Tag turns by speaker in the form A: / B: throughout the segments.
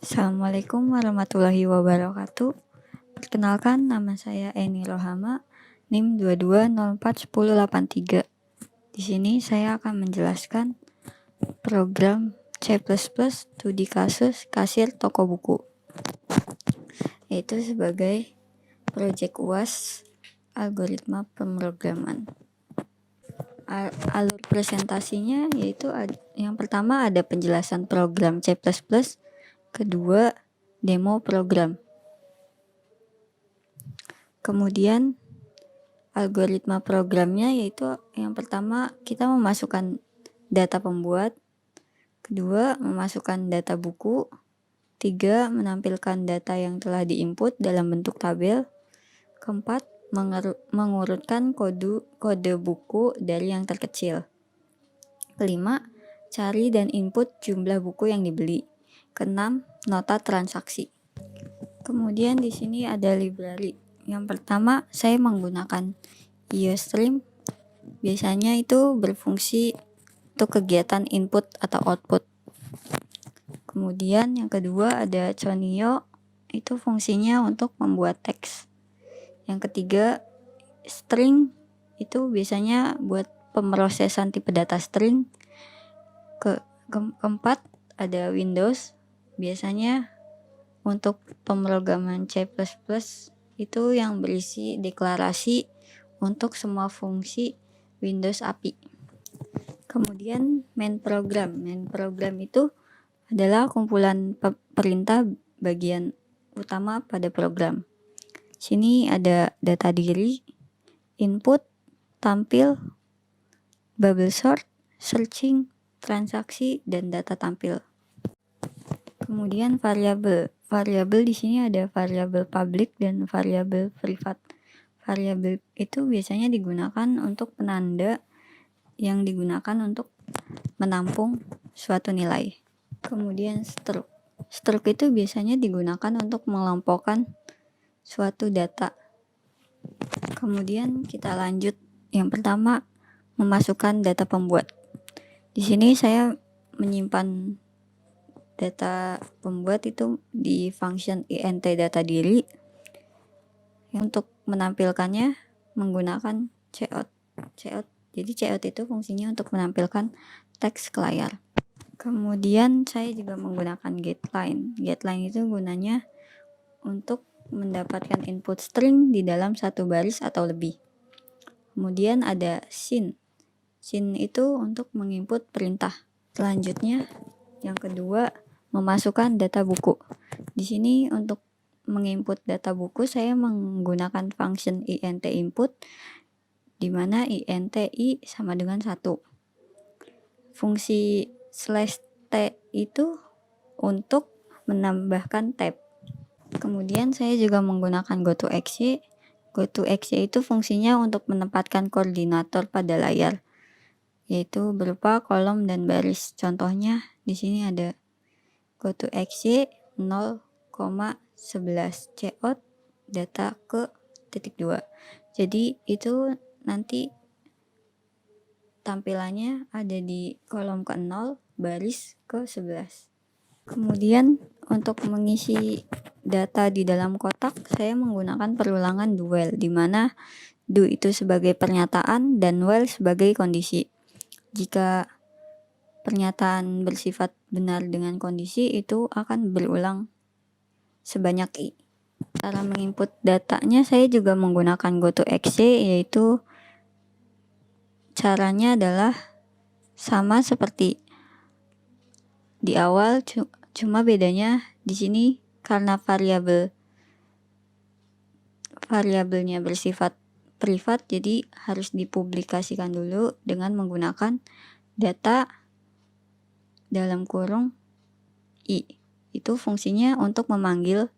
A: Assalamualaikum warahmatullahi wabarakatuh. Perkenalkan, nama saya Eni Rohama, NIM 22041083. Di sini saya akan menjelaskan program C++ studi kasus kasir toko buku, yaitu sebagai proyek UAS algoritma pemrograman. Alur presentasinya yaitu yang pertama ada penjelasan program C++, kedua demo program, kemudian algoritma programnya yaitu yang pertama kita memasukkan data pembuat, kedua memasukkan data buku, tiga menampilkan data yang telah diinput dalam bentuk tabel, keempat mengurutkan kode buku dari yang terkecil, kelima cari dan input jumlah buku yang dibeli, keenam nota transaksi. Kemudian di sini ada library. Yang pertama saya menggunakan IOStream. Biasanya itu berfungsi untuk kegiatan input atau output. Kemudian yang kedua ada Conio, itu fungsinya untuk membuat teks. Yang ketiga string, itu biasanya buat pemrosesan tipe data string. Keempat ada Windows, biasanya untuk pemrograman C++ itu yang berisi deklarasi untuk semua fungsi Windows API. Kemudian main program itu adalah kumpulan perintah bagian utama pada program. Sini ada data diri, input, tampil, bubble sort, searching, transaksi, dan data tampil. Kemudian variabel di sini ada variabel public dan variabel privat. Variabel itu biasanya digunakan untuk penanda yang digunakan untuk menampung suatu nilai. Kemudian struct. Struct itu biasanya digunakan untuk mengelompokkan suatu data. Kemudian kita lanjut. Yang pertama, memasukkan data pembuat. Di sini saya menyimpan data pembuat itu di function int data diri. Untuk menampilkannya menggunakan cout. Jadi cout itu fungsinya untuk menampilkan teks ke layar. Kemudian saya juga menggunakan getLine. GetLine itu gunanya untuk mendapatkan input string di dalam satu baris atau lebih. Kemudian ada syn. Syn itu untuk menginput perintah. Selanjutnya yang kedua, memasukkan data buku. Di sini untuk menginput data buku saya menggunakan function int input, di mana int i sama dengan 1. Fungsi /t itu untuk menambahkan tab. Kemudian saya juga menggunakan goToExe. goToExe itu fungsinya untuk menempatkan koordinator pada layar, yaitu berupa kolom dan baris. Contohnya di sini ada goToExe 0,11 cout data ke titik 2. Jadi itu nanti tampilannya ada di kolom ke 0 baris ke 11. Kemudian untuk mengisi data di dalam kotak saya menggunakan perulangan do while, di mana do itu sebagai pernyataan dan while sebagai kondisi. Jika pernyataan bersifat benar dengan kondisi itu akan berulang sebanyak i. Cara menginput datanya saya juga menggunakan goToExe, yaitu caranya adalah sama seperti di awal, cuma bedanya di sini karena variabelnya bersifat privat, jadi harus dipublikasikan dulu dengan menggunakan data dalam kurung i. Itu fungsinya untuk memanggil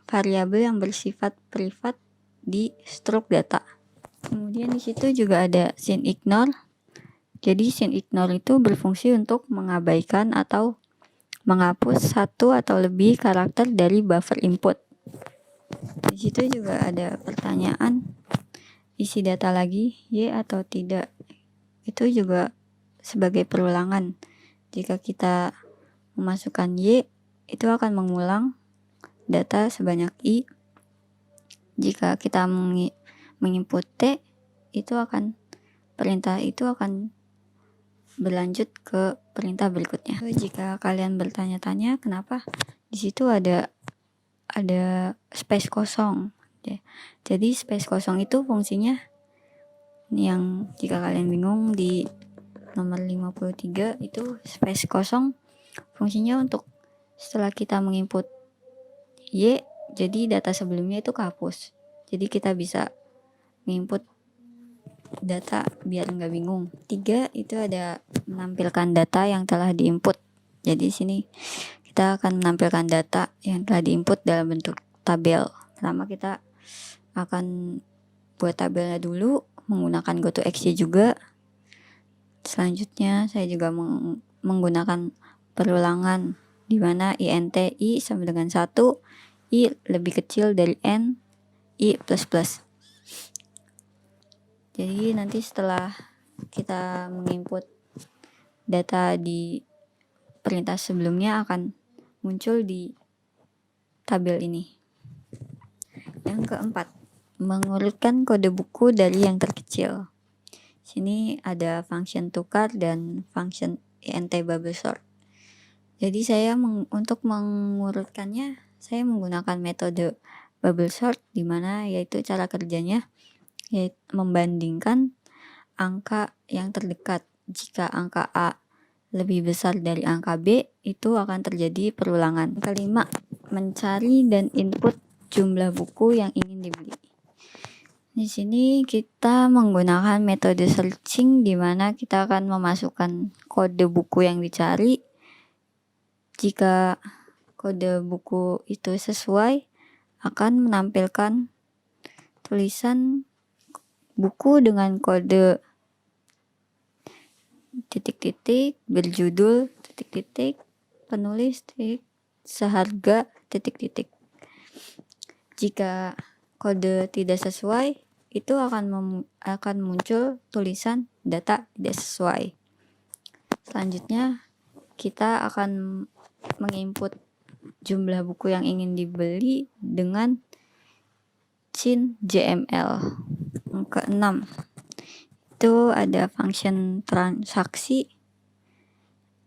A: variabel yang bersifat privat di struct data. Kemudian di situ juga ada synignore. Jadi synignore itu berfungsi untuk mengabaikan atau menghapus satu atau lebih karakter dari buffer input. Di situ juga ada pertanyaan, isi data lagi, y atau tidak. Itu juga sebagai perulangan. Jika kita memasukkan Y, itu akan mengulang data sebanyak I. Jika kita menginput T, itu akan perintah itu akan berlanjut ke perintah berikutnya. Jika kalian bertanya-tanya kenapa di situ ada space kosong. Jadi space kosong itu fungsinya yang jika kalian bingung di nomor 53 itu space kosong fungsinya untuk setelah kita menginput Y, jadi data sebelumnya itu kehapus. Jadi kita bisa menginput data biar nggak bingung. 3 itu ada menampilkan data yang telah diinput. Jadi sini kita akan menampilkan data yang telah diinput dalam bentuk tabel. Pertama kita akan buat tabelnya dulu menggunakan GoToExec juga. Selanjutnya saya juga menggunakan perulangan di mana int I sama dengan 1, I lebih kecil dari N, I plus plus. Jadi nanti setelah kita menginput data di perintah sebelumnya akan muncul di tabel ini. Yang keempat, mengurutkan kode buku dari yang terkecil. Sini ada function tukar dan function int bubble sort. Jadi saya untuk mengurutkannya saya menggunakan metode bubble sort, di mana yaitu cara kerjanya yaitu membandingkan angka yang terdekat. Jika angka A lebih besar dari angka B, itu akan terjadi perulangan. Kelima, mencari dan input jumlah buku yang ingin dibeli. Di sini kita menggunakan metode searching, di mana kita akan memasukkan kode buku yang dicari. Jika kode buku itu sesuai, akan menampilkan tulisan buku dengan kode titik-titik, berjudul, titik-titik, penulis, titik, seharga, titik-titik. Jika kode tidak sesuai, itu akan muncul tulisan data tidak sesuai. Selanjutnya, kita akan menginput jumlah buku yang ingin dibeli dengan scene JML. Yang keenam, itu ada function transaksi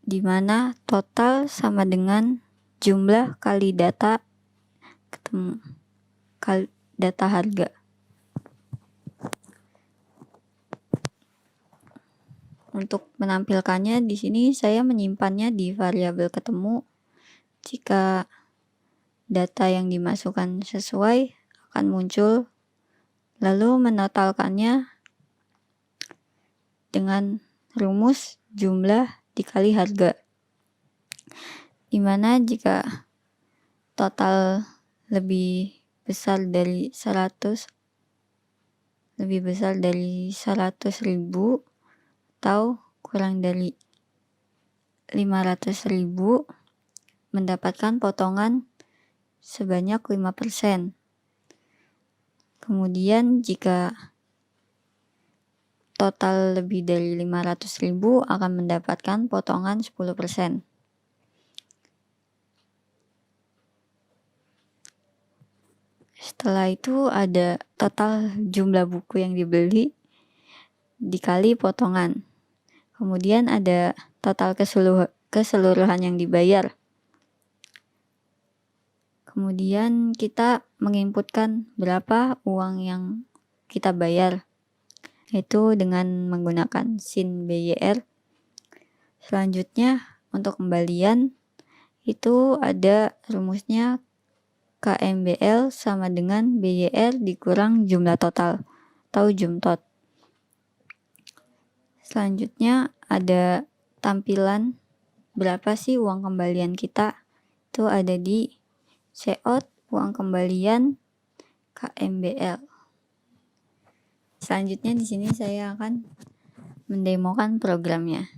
A: di mana total sama dengan jumlah kali data ketemu kali data harga. Untuk menampilkannya di sini saya menyimpannya di variabel ketemu. Jika data yang dimasukkan sesuai akan muncul, lalu menotalkannya dengan rumus jumlah dikali harga, dimana jika total lebih besar dari 100 ribu atau kurang dari 500 ribu, mendapatkan potongan sebanyak 5%. Kemudian jika total lebih dari 500 ribu akan mendapatkan potongan 10%. Setelah itu ada total jumlah buku yang dibeli dikali potongan. Kemudian ada total keseluruhan yang dibayar. Kemudian kita menginputkan berapa uang yang kita bayar, yaitu dengan menggunakan scene BYR. Selanjutnya untuk kembalian itu ada rumusnya KMBL sama dengan BYR dikurang jumlah total atau jumtot. Selanjutnya ada tampilan berapa sih uang kembalian kita, itu ada di cout uang kembalian KMBL. Selanjutnya di sini saya akan mendemokan programnya.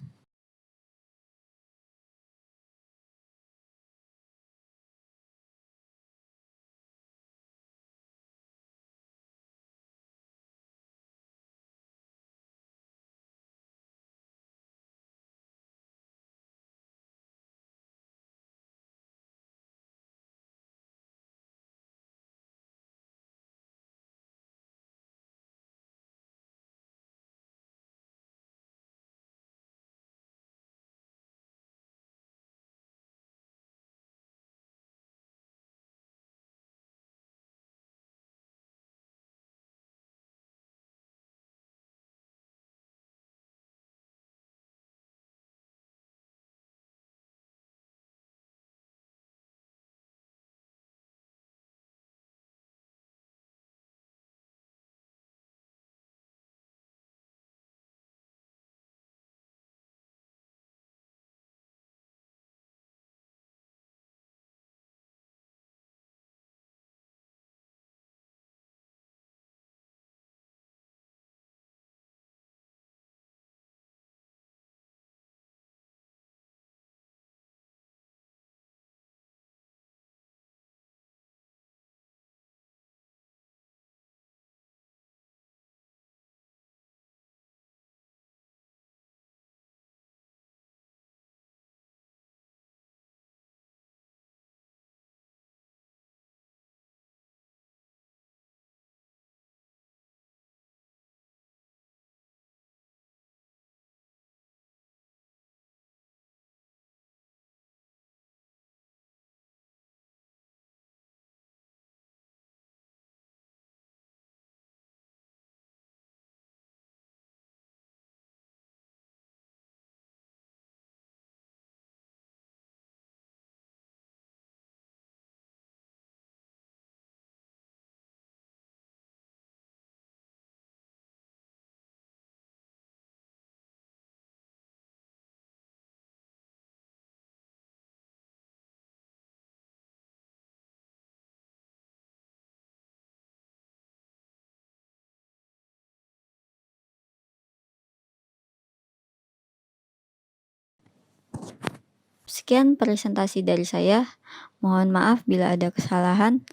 A: Sekian presentasi dari saya. Mohon maaf bila ada kesalahan.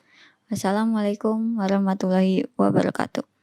A: Wassalamualaikum warahmatullahi wabarakatuh.